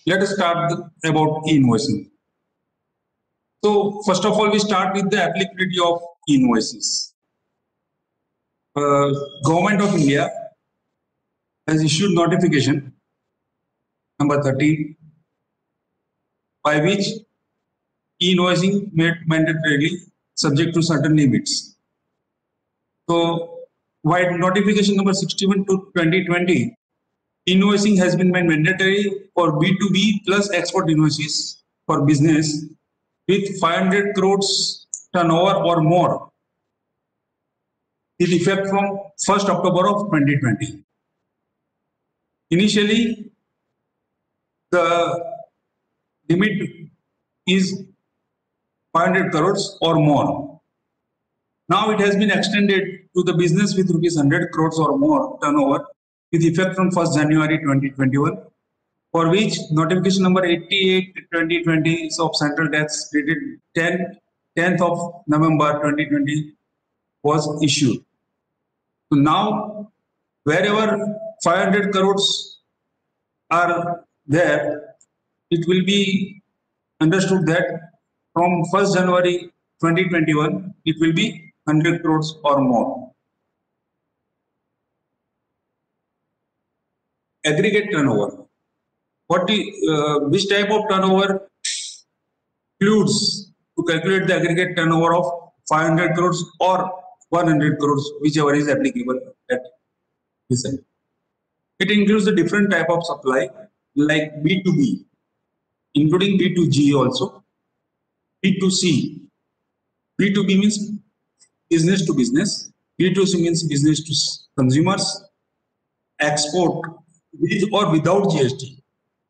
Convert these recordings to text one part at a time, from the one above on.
Let us start about e-invoicing. So first of all, we start with the applicability of invoices. Government of India has issued notification number 13 by which e-invoicing made mandatorily subject to certain limits. So while notification number 61 to 2020, invoicing has been made mandatory for B2B plus export invoices for business with 500 crores turnover or more with effect from 1st October of 2020. Initially, the limit is 500 crores or more. Now it has been extended to the business with rupees 100 crores or more turnover with effect from 1st January 2021, for which notification number 88/2020 of Central Tax dated 10th of November 2020 was issued. So now, wherever 500 crores are there, it will be understood that from 1st January 2021, it will be 100 crores or more. Aggregate turnover. Which type of turnover includes to calculate the aggregate turnover of 500 crores or 100 crores, whichever is applicable at this end. It includes the different type of supply like B2B, including B2G also, B2C. B2B means business to business, B2C means business to consumers, export with or without GST.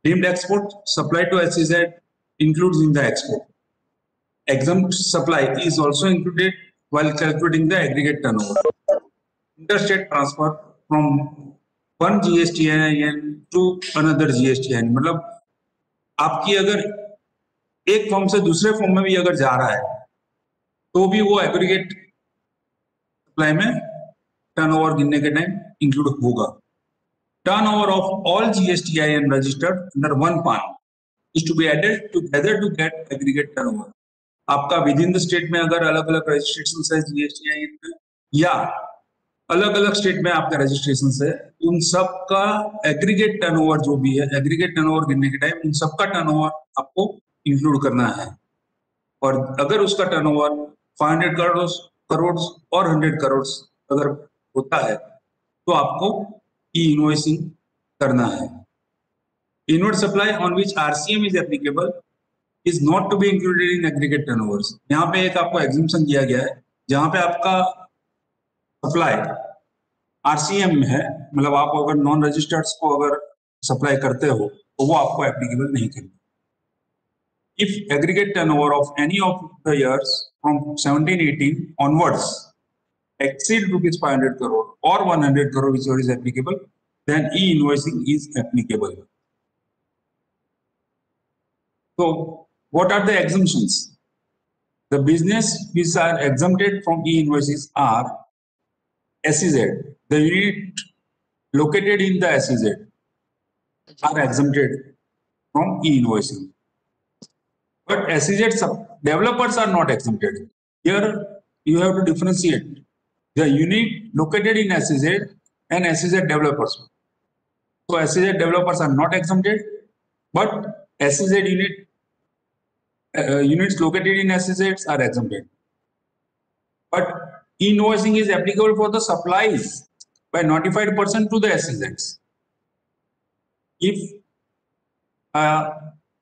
Deemed export supply to SEZ includes in the export. Exempt supply is also included while calculating the aggregate turnover. Interstate transfer from one GSTIN to another GSTIN, मतलब आपकी अगर एक form से दूसरे form में भी अगर जा रहा है तो भी वो एग्रीगेट सप्लाई में टर्नओवर गिनने के टाइम इंक्लूड होगा. Turnover of all GSTIN registered under one PAN is to be added together to get aggregate turnover. आपका विद इन द स्टेट में अगर अलग अलग रजिस्ट्रेशन है GSTIN में या अलग अलग स्टेट में आपका रजिस्ट्रेशन है, उन सब का एग्रीगेट टर्नओवर जो भी है, एग्रीगेट टर्नओवर गिनने के टाइम उन सब का टर्नओवर आपको इंक्लूड करना है. और अगर उसका टर्नओवर 500 करोड़ और 100 करोड़ अगर होता है तो आपको e-invoicing करना है. Inward supply on which RCM is applicable is not to be included in aggregate turnovers. यहाँ पे एक आपको exemption दिया गया है जहाँ पे आपका सप्लाई RCM में है, मतलब आप अगर नॉन रजिस्टर्ड को अगर सप्लाई करते हो तो वो आपको एप्लीकेबल नहीं करेगा. If aggregate turnover of any of the years from 17-18 onwards exceed rupees 500 crore or 100 crore, whichever is applicable, then e-invoicing is applicable. So what are the exemptions? The business which are exempted from e-invoices are SEZ. The unit located in the SEZ are exempted from e-invoicing. But SEZ developers are not exempted. Here you have to differentiate the unit located in SEZ and SEZ developers. So SEZ developers are not exempted, but SEZ units located in SEZs are exempted. But e-invoicing is applicable for the supplies by notified person to the SEZs. If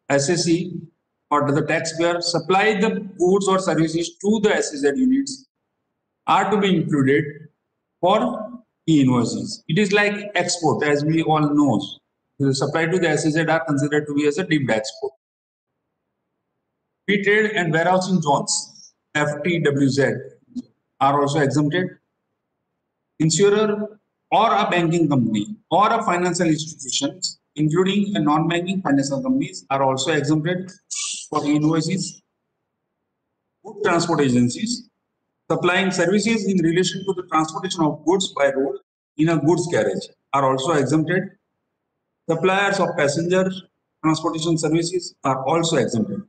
SSE or the taxpayer supply the goods or services to the SEZ units are to be included for e-invoices. It is like export, as we all know. The supply to the SEZ are considered to be as a deemed export. Free trade and warehousing zones, FTWZ, are also exempted. Insurer or a banking company or a financial institutions, including non-banking financial companies, are also exempted for e-invoices. Good transport agencies supplying services in relation to the transportation of goods by road in a goods carriage are also exempted. Suppliers of passenger transportation services are also exempted.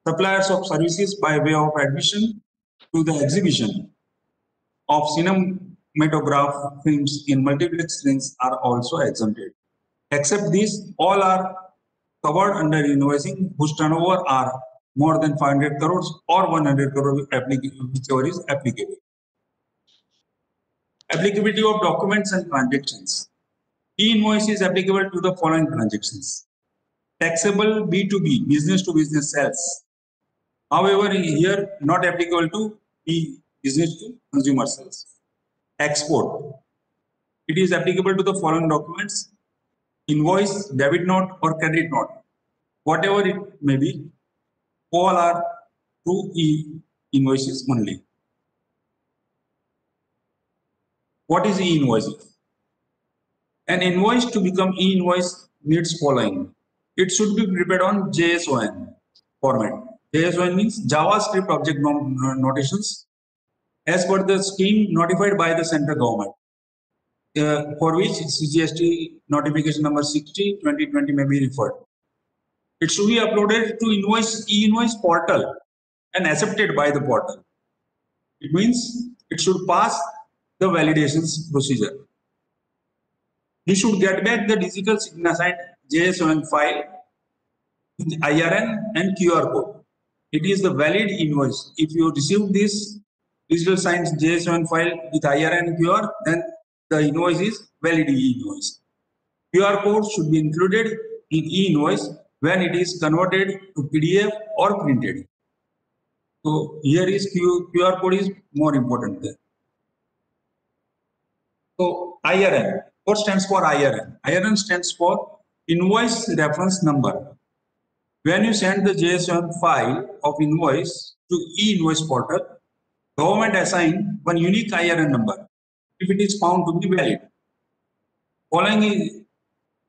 Suppliers of services by way of admission to the exhibition of cinematograph films in multiplex screens are also exempted. Except these, all are covered under invoicing whose turnover are more than 500 crores or 100 crores, whichever is applicable. Applicability of documents and transactions. E-invoice is applicable to the following transactions. Taxable B2B, business to business sales. However, here not applicable to business to consumer sales. Export. It is applicable to the following documents: invoice, debit note or credit note. Whatever it may be, all are through e-invoices only. What is e-invoicing? An invoice to become e-invoice needs following. It should be prepared on JSON format. JSON means JavaScript object notations as per the scheme notified by the central government, for which CGST notification number 60/2020 may be referred. It should be uploaded to e-invoice portal and accepted by the portal. It means it should pass the validations procedure. You should get back the digital signed JSON file with IRN and QR code. It is the valid invoice. If you receive this digital signed JSON file with IRN and QR, then the invoice is valid e-invoice. QR code should be included in e-invoice when it is converted to PDF or printed. So here is QR code is more important there. So IRN, what stands for IRN? IRN stands for invoice reference number. When you send the JSON file of invoice to e-invoice portal, government assign one unique IRN number if it is found to be valid. Following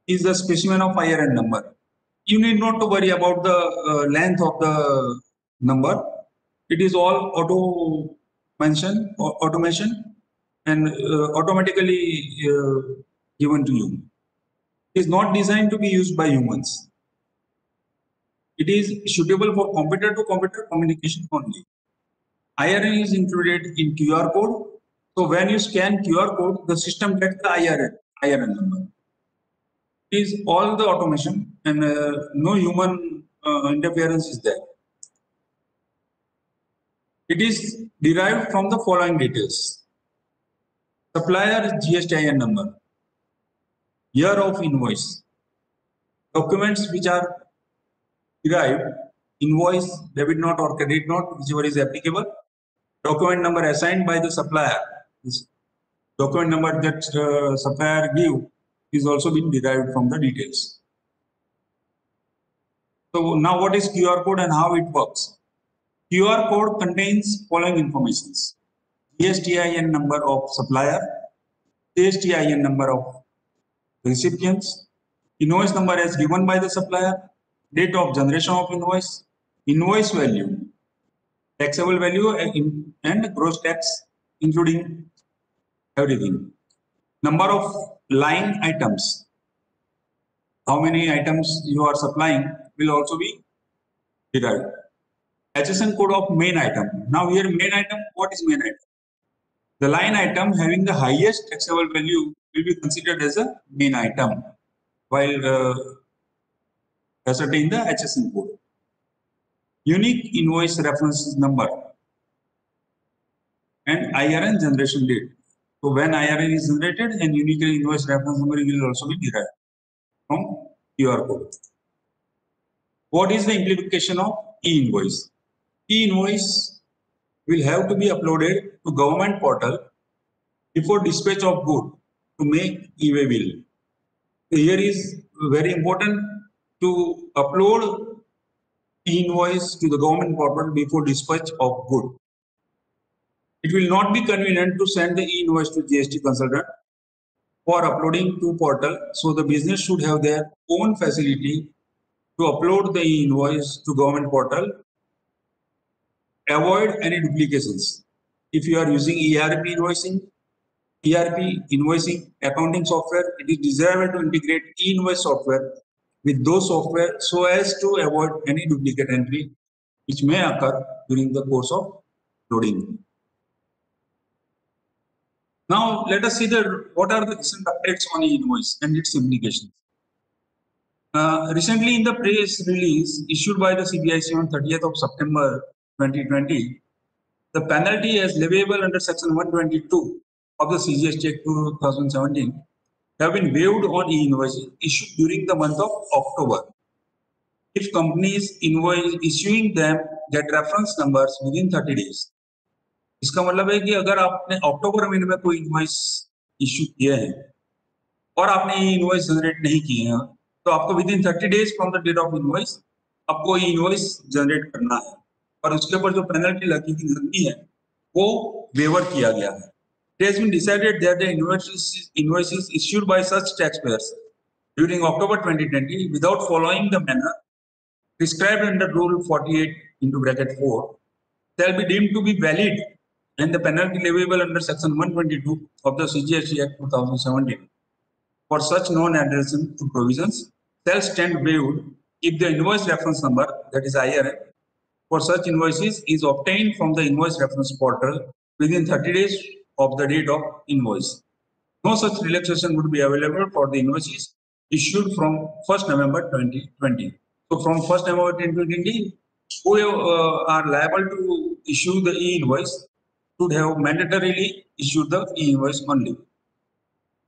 is the specimen of IRN number. You need not to worry about the length of the number. It is all automation and automatically given to you. It is not designed to be used by humans. It is suitable for computer-to-computer communication only. IRN is included in QR code. So when you scan QR code, the system gets the IRN number. It is all the automation and no human interference is there. It is derived from the following details: supplier GSTIN number, year of invoice, documents which are derived, invoice, debit note or credit note, whichever is applicable, document number assigned by the supplier. This document number that supplier give is also been derived from the details. So now what is QR code and how it works? QR code contains following informations: GSTIN number of supplier, GSTIN number of recipients, invoice number as given by the supplier, date of generation of invoice, invoice value, taxable value and gross tax including everything, number of line items, how many items you are supplying will also be derived. HSN code of main item. Now here main item, what is main item? The line item having the highest taxable value will be considered as a main item while ascertaining the HSN code. Unique invoice reference number and IRN generation date. So when IRN is generated, and unique invoice reference number will also be derived from QR code. What is the implication of e-invoice? E-invoice will have to be uploaded to government portal before dispatch of good to make e-way bill. Here is very important to upload e-invoice to the government portal before dispatch of good. It will not be convenient to send the e-invoice to GST consultant for uploading to portal, so the business should have their own facility to upload the e-invoice to government portal. Avoid any duplications. If you are using ERP invoicing accounting software, it is desirable to integrate e-invoice software with those software so as to avoid any duplicate entry which may occur during the course of loading. Now let us see what are the recent updates on e-invoice and its implications. Recently, in the press release issued by the CBIC on 30th of September 2020, the penalty as leviable under Section 122 of the CGST Act 2017 have been waived on e-invoices issued during the month of October. If companies invoice issuing them get reference numbers within 30 days. इसका मतलब है कि अगर आपने अक्टूबर महीने में कोई invoice issue किए हैं और आपने ये इनवॉइस जनरेट नहीं किए हैं तो आपको within 30 days from the date of invoice आपको ये इनवॉइस जनरेट करना है और उसके ऊपर जो पेनल्टी लगनी है वो वेवर किया गया है. It has been decided that the invoices issued by such taxpayers during October 2020 without following the manner prescribed under Rule 48(4) shall be deemed to be valid and the penalty leviable under Section 122 of the CGST Act 2017 for such non-adherence to provisions shall stand waived if the invoice reference number, that is IRN, for such invoices is obtained from the invoice reference portal within 30 days of the date of invoice. No such relaxation would be available for the invoices issued from 1st November 2020. So from 1st November 2020, who are liable to issue the e-invoice should have mandatorily issued the e-invoice only.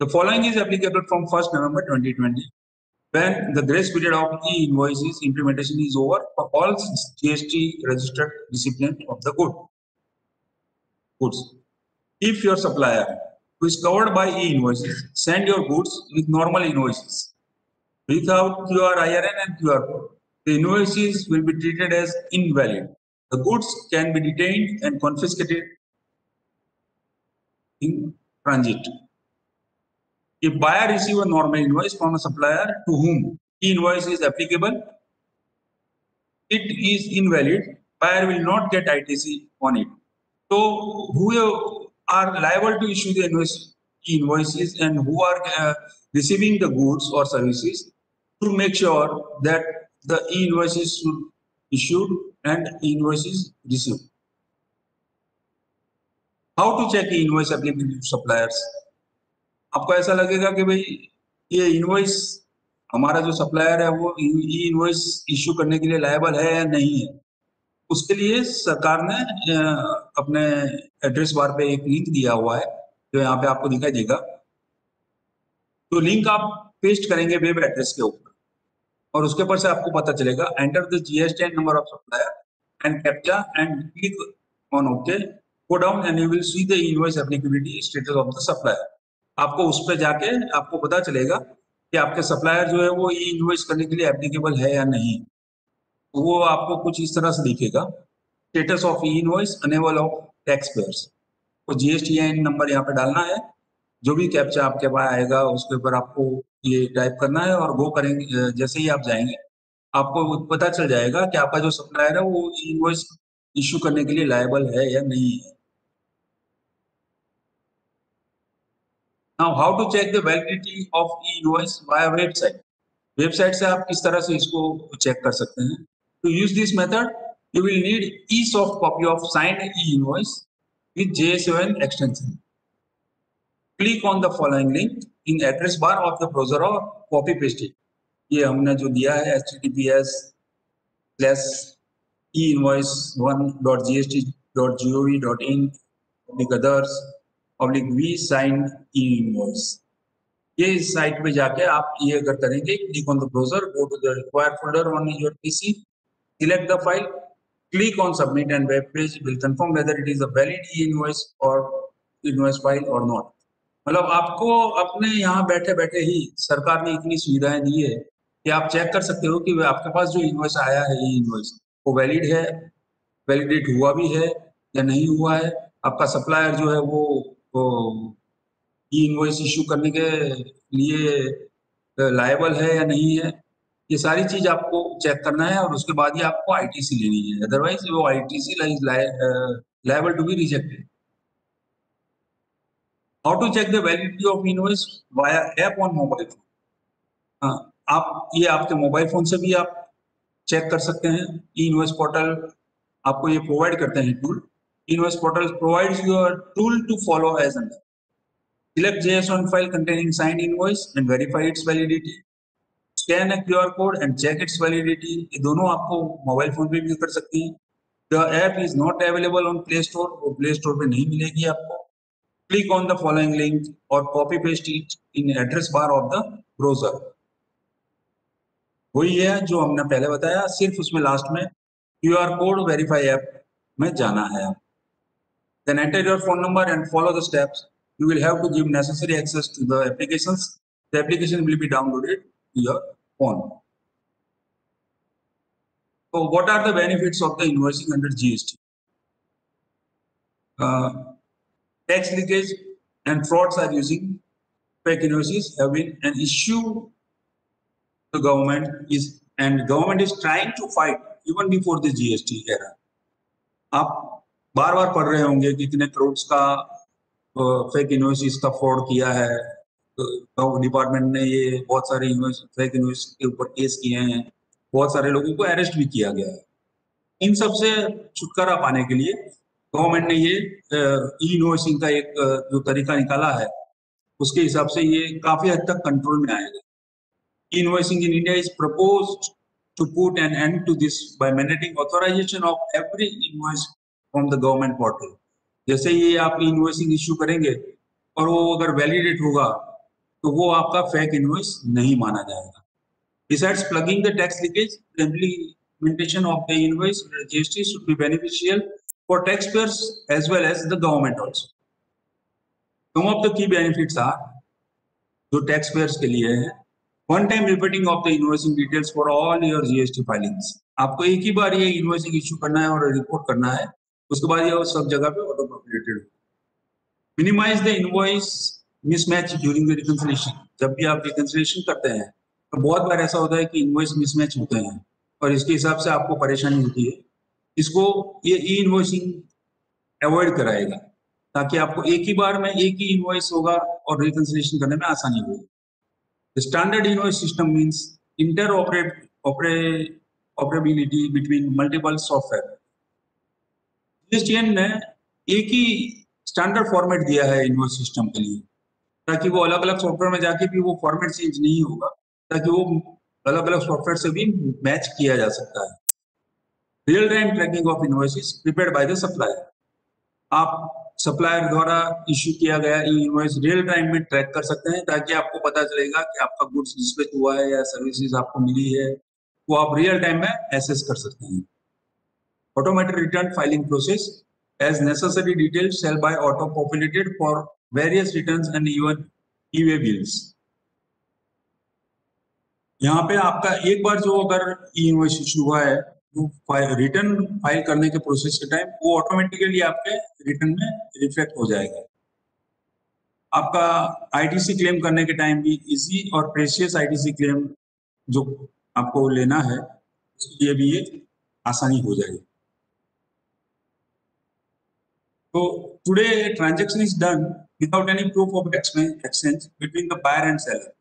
The following is applicable from 1st November 2020, when the grace period of e-invoices implementation is over for all GST registered recipients of the goods. If your supplier who is covered by e-invoices send your goods with normal invoices without QR IRN and QR code, the invoices will be treated as invalid. The goods can be detained and confiscated in transit. If buyer receive a normal invoice from a supplier to whom e-invoice is applicable, it is invalid. Buyer will not get ITC on it. So who are liable to issue the e-invoices and who are receiving the goods or services to make sure that the e-invoices should issued and e-invoices received. How to check e-invoice applicability to suppliers? आपको ऐसा लगेगा कि भाई ये invoice हमारा जो supplier है वो ई-इनवॉइस इश्यू करने के लिए लायबल है या नहीं है. उसके लिए सरकार ने अपने एड्रेस बार पे एक लिंक दिया हुआ है जो यहाँ पे आपको दिखाई देगा. तो लिंक आप पेस्ट करेंगे वेब एड्रेस के ऊपर और उसके ऊपर से आपको पता चलेगा enter the GSTN number of supplier and captcha and click on okay. Go down and you will see the invoice applicability status of the supplier. आपको उस पर जाके आपको पता चलेगा कि आपके सप्लायर जो है वो ई इनवॉइस करने के लिए एप्लीकेबल है या नहीं. वो आपको कुछ इस तरह से दिखेगा, status of e invoice enable of tax payers. तो GSTN नंबर यहाँ पे डालना है, जो भी कैप्चा आपके पास आएगा उसके ऊपर आपको ये टाइप करना है और गो करेंगे. जैसे ही आप जाएंगे आपको पता चल जाएगा कि आपका जो सप्लायर है वो ई इनवॉइस इश्यू करने के लिए लायबल है या नहीं है. Now, how to check the validity of e-invoice via website? Website से आप किस तरह से इसको चेक कर सकते हैं. To use this method, you will need e-soft copy of signed e-invoice with JS7 extension. Click on the following link in address bar of the browser और copy paste it. ये हमने जो दिया है https://e-invoice1.gst.gov.in/others/v signed e-invoice. ये इस site पे जाके आप ये अगर करेंगे, click on the browser, go to the required folder on your PC, select the file, click on submit and web page will confirm whether it is a valid e-invoice or invoice file or not. मतलब आपको अपने यहाँ बैठे बैठे ही सरकार ने इतनी सुविधाएं दी है कि आप चेक कर सकते हो कि आपके पास जो इनवॉइस आया है ई-इनवॉइस वो वैलिड है, वैलिडेट हुआ भी है या नहीं हुआ है, आपका सप्लायर जो है वो ई-इनवॉइस इश्यू करने के लिए लायबल है या नहीं है. ये सारी चीज आपको चेक करना है और उसके बाद ही आपको ITC लेनी है, अदरवाइज वो ITC liable to be rejected. How to check the validity of invoice via app on mobile phone? आप ये आपके मोबाइल फोन से भी आप चेक कर सकते हैं। ई इनवॉइस पोर्टल आपको ये प्रोवाइड करते हैं tool. Invoice portal provides you a tool to follow as under. Select JSON file containing signed invoice and verify its validity. Scan a QR code and check its validity. ये दोनों आपको mobile phone पे भी कर सकते हैं। The app is not available on Play Store, वो Play Store पे नहीं मिलेगी आपको। Click on the following link और copy paste it in address bar of the browser। वही है जो हमने पहले बताया, सिर्फ उसमें लास्ट में QR कोड वेरीफाई ऐप में जाना है। Then enter your phone number and follow the steps. You will have to give necessary access to the applications. The application will be downloaded to your phone. So what are the benefits of the invoicing under GST? Tax leakage and frauds are using fake invoices have been an issue the government is trying to fight even before the GST era. आप बार बार पढ़ रहे होंगे कि कितने करोड़ का fake invoices का fraud किया है। तो डिपार्टमेंट ने ये बहुत सारे फेक इनवॉइस के ऊपर केस किए हैं, बहुत सारे लोगों को अरेस्ट भी किया गया है। इन सब से छुटकारा पाने के लिए गवर्नमेंट ने ये ई इनवॉइसिंग का एक जो तरीका निकाला है, उसके हिसाब से ये काफी हद तक कंट्रोल में आएगा। Invoicing in India is proposed to put an end to this by mandating authorization of every invoice from the government portal. जैसे ये आप इनवॉइसिंग इश्यू करेंगे और वो अगर वैलिडेट होगा तो वो आपका फेक इनवॉइस नहीं माना जाएगा। Besides plugging the tax leakage, the implementation of the invoice GST should be beneficial for taxpayers as well as the government also. Some of the key benefits are जो taxpayers के लिए है, one time reporting of the invoicing details for all your GST filings. आपको एक ही बार ये invoicing issue करना है और रिपोर्ट करना है, उसके बाद ये सब जगह पे ऑटो पॉपुलेटेड हो। Minimise the invoice mismatch during the reconciliation. जब भी आप रिकंसिलिएशन करते हैं तो बहुत बार ऐसा होता है कि इनवॉइस मिसमैच होते हैं और इसके हिसाब से आपको परेशानी होती है। इसको ये ई इनवॉइसिंग अवॉइड कराएगा ताकि आपको एक ही बार में एक ही इनवॉइस होगा और रिकंसिलिएशन करने में आसानी होगी। The standard invoice system means interoperability between multiple software. GSTN ने एक ही स्टैंडर्ड फॉर्मेट दिया है इनवॉइस सिस्टम के लिए ताकि वो अलग अलग सॉफ्टवेयर में जाके भी वो फॉर्मेट चेंज नहीं होगा, ताकि वो अलग अलग सॉफ्टवेयर से भी मैच किया जा सकता है। Real time tracking of invoices prepared by the supplier. आप सप्लायर द्वारा इश्यू किया गया इनवॉइस रियल टाइम में ट्रैक कर सकते हैं ताकि आपको पता चलेगा कि आपका गुड्स डिस्पैच हुआ है या सर्विसेज आपको मिली है, वो आप रियल टाइम में एसेस कर सकते हैं। Automated return filing process as necessary details shall be auto populated for various returns and even e-way bills. यहाँ पे आपका एक बार जो अगर इनवॉइस इश्यू हुआ है रिटर्न फाइल करने के प्रोसेस के टाइम वो ऑटोमेटिकली आपके रिटर्न में रिफ्लेक्ट हो जाएगा। आपका आईटीसी क्लेम करने के टाइम भी इजी और प्रेशियस आईटीसी क्लेम जो आपको लेना है उसके लिए भी ये आसानी हो जाएगी। तो today transaction is done without any proof of exchange between the buyer and seller.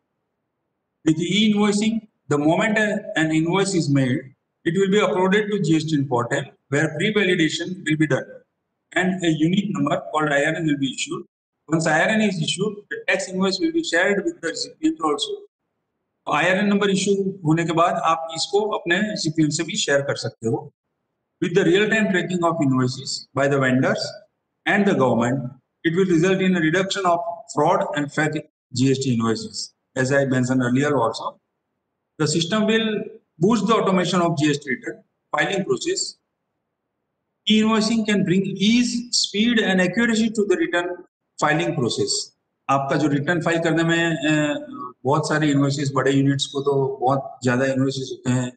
With e-invoicing, the moment an invoice is made, it will be uploaded to GSTN portal where pre-validation will be done and a unique number called IRN will be issued. Once IRN is issued, the tax invoice will be shared with the recipient also. IRN number issue होने के बाद आप इसको अपने recipient से भी share कर सकते हो। With the real-time tracking of invoices by the vendors and the government, it will result in a reduction of fraud and fake GST invoices. As I mentioned earlier also, the system will boost the automation of GST return filing process. E-invoicing can bring ease, speed and accuracy to the return filing process. आपका जो return file करने में बहुत सारे invoices, बड़े units को तो बहुत ज्यादा इनवॉइसेस होते हैं,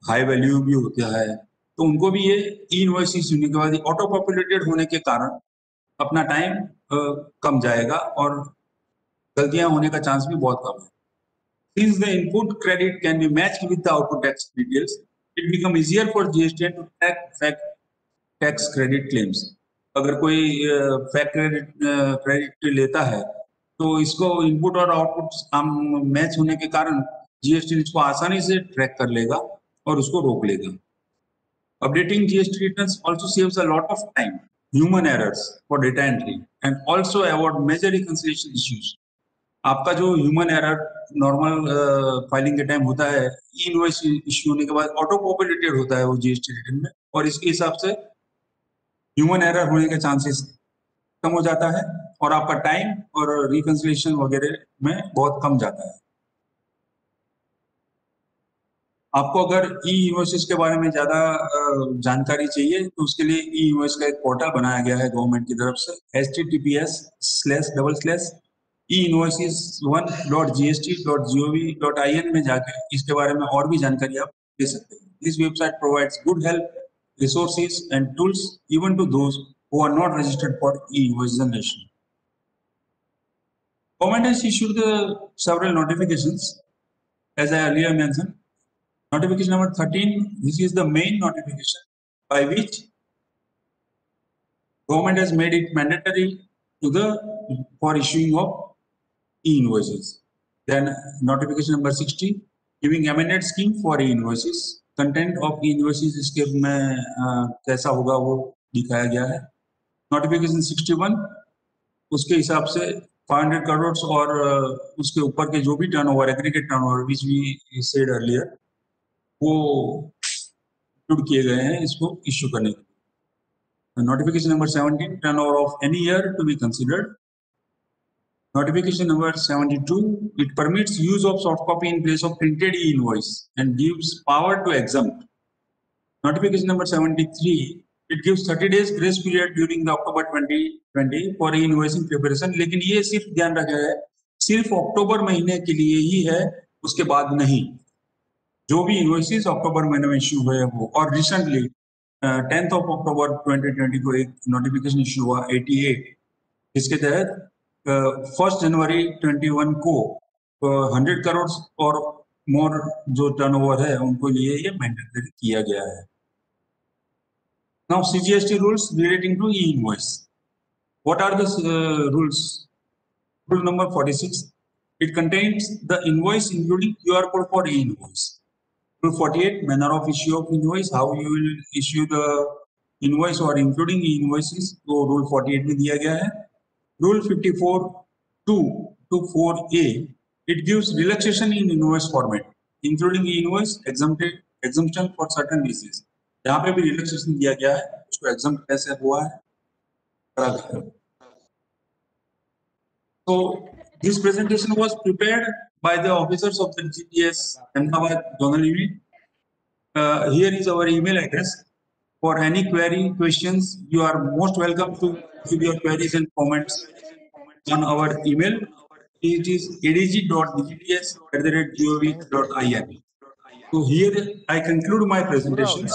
हाई वैल्यू भी होता है, तो उनको भी ये ई-इनवॉइसेस होने के बाद ऑटो पॉपुलेटेड होने के कारण अपना टाइम कम जाएगा और गलतियां होने का चांस भी बहुत कम है। Since the input credit can be matched with the output tax details, it becomes easier for GSTN to track tax credit claims. अगर कोई फैक्ट क्रेडिट लेता है तो इसको इनपुट और आउटपुट मैच होने के कारण जीएसटी इसको आसानी से ट्रैक कर लेगा और उसको रोक लेगा। Updating GST returns also saves a lot of time, human errors for data entry, and also avoid major reconciliation issues. आपका जो ह्यूमन एरर नॉर्मल फाइलिंग के टाइम होता है, ई इनवॉइस इश्यू होने के बाद ऑटो पॉपुलेटेड होता है वो जीएसटी रिटर्न में, और इसके हिसाब से ह्यूमन एरर होने के चांसेस कम हो जाता है और आपका टाइम और रिकंसिलिएशन वगैरह में बहुत कम जाता है। आपको अगर ई इनवॉइसेस के बारे में ज्यादा जानकारी चाहिए तो उसके लिए ई इनवॉइस का एक पोर्टल बनाया गया है गवर्नमेंट की तरफ से, https://e-invoices1.gst.gov.in में जाकर इसके बारे में और भी जानकारी आप ले सकते हैं। This website provides good help, resources and tools even to those who are not registered for e-invoice generation. Government has issued several notifications, as I earlier mentioned. Notification number 13, this is the main notification by which government has made it mandatory for issuing of e-invoices. Then notification number 60, giving amended scheme for e-invoices. Content of e-invoices इसके में कैसा होगा वो दिखाया गया है। Notification 61, उसके हिसाब से 500 करोड़ और उसके ऊपर के जो भी turnover, aggregate turnover which we said earlier, वो इंक्लूड किए गए हैं इसको इश्यू करने के लिए। Notification number 17, turnover of any year to be considered. Notification number 72, it permits use of soft copy in place of printed e-invoice and gives power to exempt. Notification number 73, it gives 30 days grace period during the October 2020 for e-invoicing preparation. लेकिन ये सिर्फ ध्यान रखा है, सिर्फ अक्टूबर महीने के लिए ही है, उसके बाद नहीं। जो भी इनवॉइसेस अक्टूबर महीने में इश्यू हुए वो, और रिसेंटली 10 अक्टूबर 2020 को एक नोटिफिकेशन इश्यू हुआ 88, जिसके तहत 1 जनवरी 21 को 100 करोड़ और मोर जो टर्नओवर है उनको लिए ये मैंडेटरी किया गया है। Now CGST rules relating to e invoice. What are the rules? Rule number 46, it contains the invoice including QR code for e invoice. Rule 48, manner of issue of invoice, how you will issue the invoice or including invoices, तो Rule 48 में दिया गया है। Rule 54(2) to 4A, it gives relaxation in invoice format, including invoice exemption for certain basis. यहाँ पे भी relaxation दिया गया है, उसको exempt कैसे हुआ है। So this presentation was prepared by the officers of the GTS Ahmedabad zonal unit. Here is our email address. For any query, questions, you are most welcome to give your queries and comments on our email. It is adg.gts@gov.in. So here I conclude my presentations.